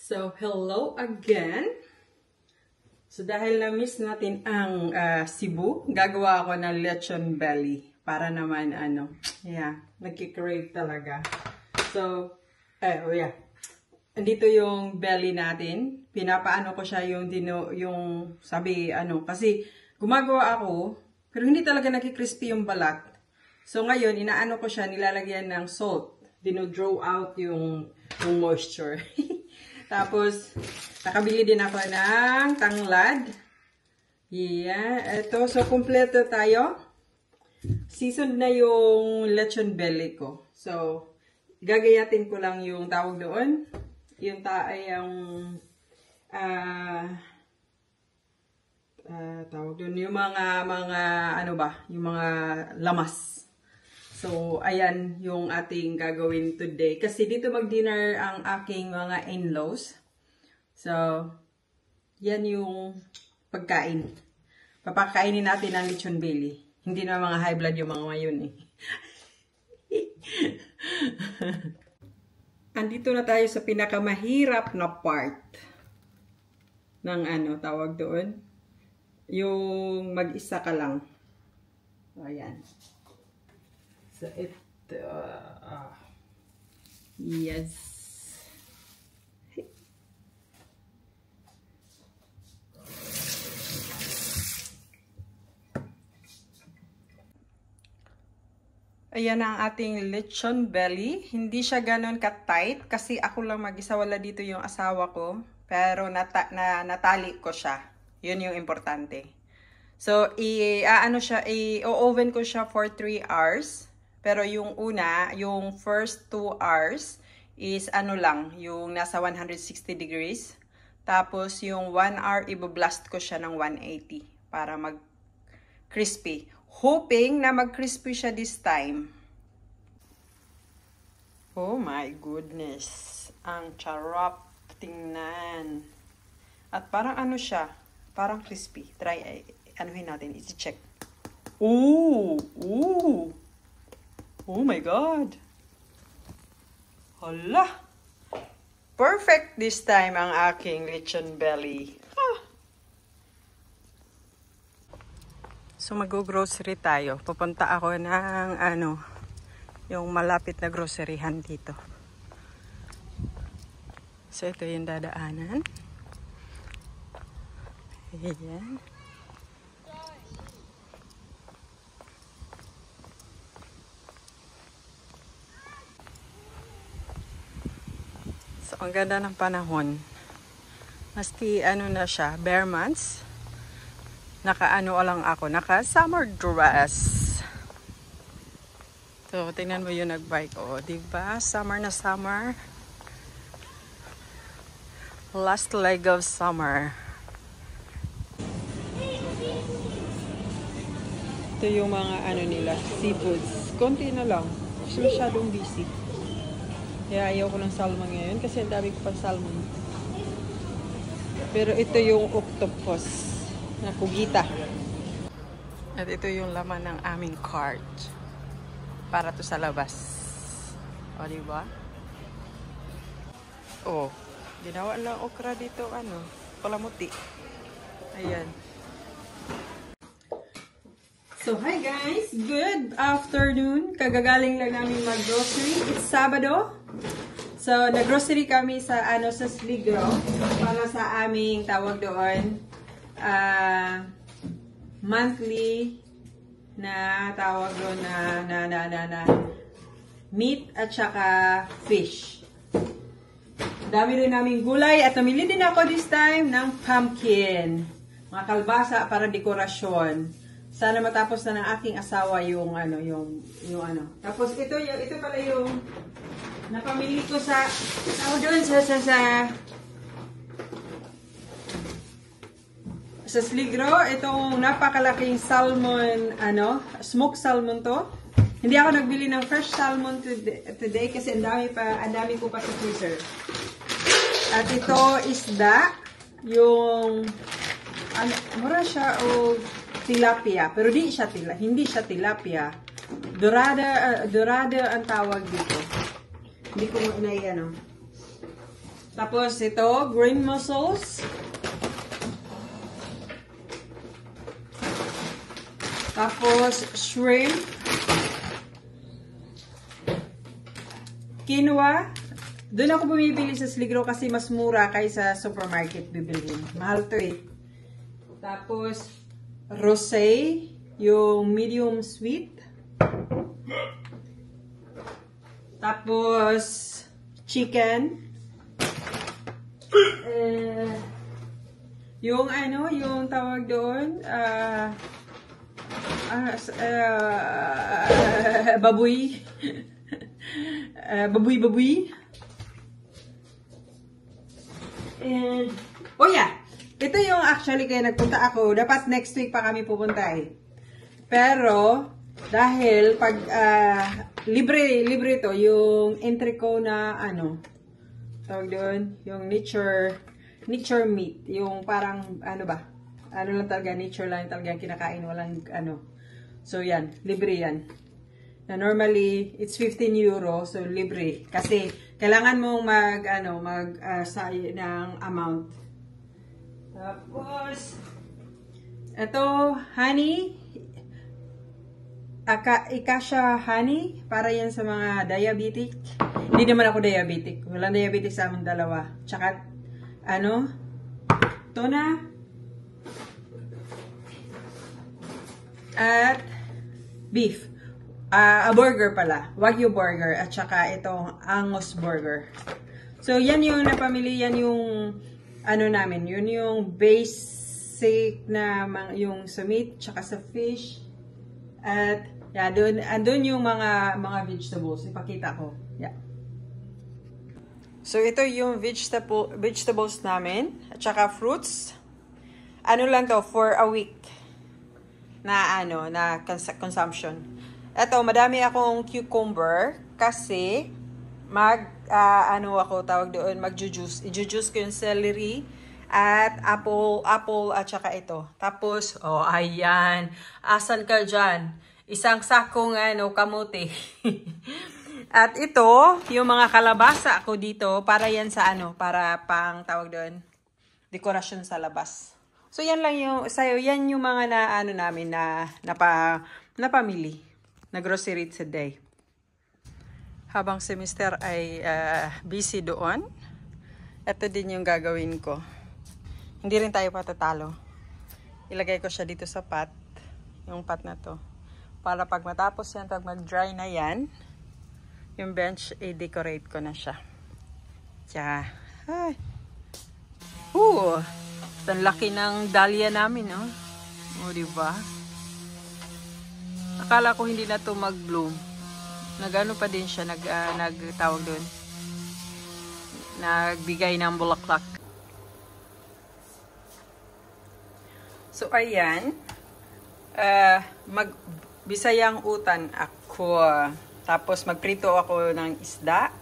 So, hello again. So, dahil na-miss natin ang Cebu, gagawa ako ng lechon belly. Para naman, nagkikrave talaga. So, andito yung belly natin. Pinapaano ko siya kasi gumagawa ako, pero hindi talaga nagkikrispy yung balat. So, ngayon, inaano ko siya, nilalagyan ng salt. Dino-draw out yung moisture. Tapos, nakabili din ako ng tanglad. Yeah, ito. So, kumpleto tayo. Seasoned na yung lechon belly ko. So, gagayatin ko lang yung tawag doon. Yung tawag doon. Yung yung mga lamas. So, ayan yung ating gagawin today. Kasi dito mag-dinner ang aking mga in-laws. So, yan yung pagkain. Papakainin natin ang lechon belly. Hindi na mga high blood yung mga ngayon eh. Andito na tayo sa pinakamahirap na part ng tawag doon. Yung mag-isa ka lang. So, ayan. So, ito, yes. Ayan ang ating lechon belly. Hindi siya ganon ka-tight kasi ako lang mag-isa, wala dito yung asawa ko. Pero natali ko siya. Yun yung importante. So, i-oven ko siya for 3 hours. Pero yung yung first 2 hours is yung nasa 160 degrees. Tapos yung 1 hour, i-blast ko siya ng 180 para mag-crispy. Hoping na mag-crispy siya this time. Oh my goodness. Ang charap tingnan. At parang siya, parang crispy. Try, anuhin natin, i-check. Ooh! Ooh! Oh my God! Hala! Perfect this time ang aking lechon belly. Ah. So mag-grocery tayo. Pupunta ako ng yung malapit na groceryhan dito. So ito yung dadaanan. Ayan. So, ang ganda ng panahon. Maski na siya, bare months. Lang ako, naka-summer dress. So, tingnan mo yung nag-bike. Oh, diba? Summer na summer. Last leg of summer. Ito yung mga nila, seafoods. Konti na lang. Kasi masyadong busy. Kaya ayaw ko ng salmon ngayon kasi ang dami ko pang salmon. Pero ito yung octopus na kugita. At ito yung laman ng aming cart. Para to sa labas. O, diba? O, ginawa lang okra dito, palamuti. Ayan. So, hi guys! Good afternoon! Kagagaling lang namin mag-grocery. It's Sabado. So, nag-grocery kami sa Sligro para sa aming tawag doon monthly na tawag doon na meat at saka fish. Dami rin naming gulay at namili din ako this time ng pumpkin. Mga kalbasa para dekorasyon. Sana matapos na ng aking asawa yung Tapos ito pala yung napamili ko sa Sligro. Itong napakalaking salmon, smoked salmon to. Hindi ako nagbili ng fresh salmon today kasi ang dami ko pa sa freezer. At ito isda, yung mura siya tilapia, pero hindi siya tilapia. Dorada ang tawag dito. Hindi ko Tapos ito, green mussels. Tapos shrimp. Quinoa. Doon ako bumibili sa Sligro kasi mas mura kaysa supermarket bibilhin. Mahal to eh. Tapos rosé, yung medium sweet. Tapos chicken. Yung ano, yung tawag doon, baboy. Baboy. And, oh yeah, ito yung actually kaya nagpunta ako. Dapat next week pa kami pupunta eh. Pero, dahil pag, libre to, yung entry ko na, ano, tawag doon, yung nature meat. Yung parang, ano ba, ano lang talaga, nature lang talaga kinakain, walang, ano. So, yan, libre yan. Na normally, it's 15 euro, so libre. Kasi, kailangan mong say ng amount. Tapos, ito, honey. Ikasha honey, para yan sa mga diabetic. Hindi naman ako diabetic. Walang diabetic sa amin dalawa. Tsaka, ano, tuna. At, beef. A burger pala. Wagyu burger. At saka itong Angus burger. So, yan yung napamili. Yan yung ano namin. Yun yung basic na yung sa meat. Tsaka sa fish. At, yeah, andun yung mga vegetables. Ipakita ko. Yeah. So, ito yung vegetables namin. At saka fruits. Ano lang to? For a week. Na consumption. Eto, madami akong cucumber kasi mag-juice. I-juice ko yung celery at apple at saka ito. Tapos, oh, ayan. Asan ka dyan? Isang sakong kamote. At ito, yung mga kalabasa ako dito, para yan sa para pang tawag doon, dekorasyon sa labas. So, yan lang yan yung mga namin napamili. Na grocery today. Habang si Mr. ay busy doon, ito din yung gagawin ko. Hindi rin tayo patatalo. Ilagay ko siya dito sa pot, yung pot na to. Para pag matapos yan, pag mag-dry na yan, yung bench, i-decorate ko na siya. Tiya. Ay. Ang laki ng dahlia namin, no? O, diba? Akala ko hindi na to mag-bloom. Nag-ano pa din siya, nagtawag doon. Nagbigay ng bulaklak. So, ayan. Bisayang utan ako. Tapos, magprito ako ng isda.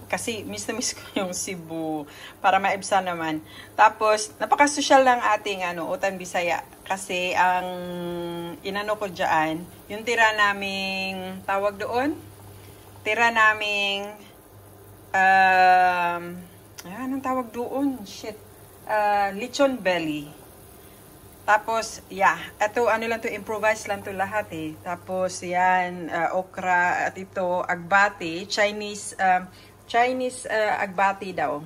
Kasi, miss na miss ko yung Cebu. Para maibsa naman. Tapos, napaka-social lang ating utan Bisaya. Kasi, ang inano ko dyan, yung tira naming, tawag doon? Tira naming, anong tawag doon? Shit. Lechon belly. Tapos, yeah. Ito, lang to, improvise lang to lahat eh. Tapos, yan, okra, at ito, agbati. Chinese agbati daw.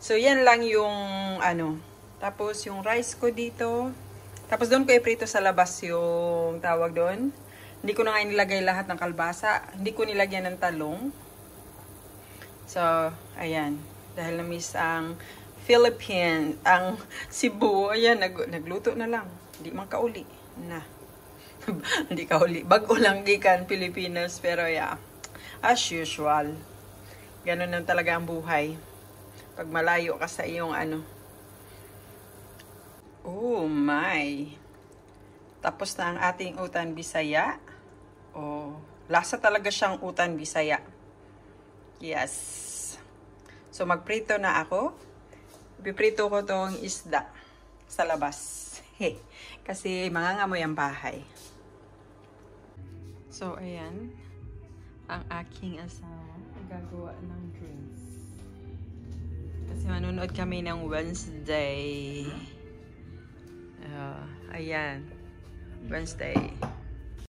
So, yan lang yung, Tapos, yung rice ko dito. Tapos, doon ko iprito sa labas yung tawag doon. Hindi ko na nga nilagay lahat ng kalbasa. Hindi ko nilagyan ng talong. So, ayan. Dahil na-miss ang Philippine, ang Cebu. Ayan, nagluto na lang. Hindi man kauli. Na. Hindi kauli. Bago lang gikan Pilipinas. Pero, yeah. As usual. Ganun lang talaga ang buhay. Pag malayo ka sa iyong Oh my! Tapos na ang ating utan Bisaya. Oh, lasa talaga siyang utan Bisaya. Yes. So, magprito na ako. Piprito ko tong isda sa labas. Kasi mangangamoy ang bahay. So, ayan. Ang aking asawa gagawa ng drinks. Nanonood kami ng Wednesday. Ayan. Wednesday.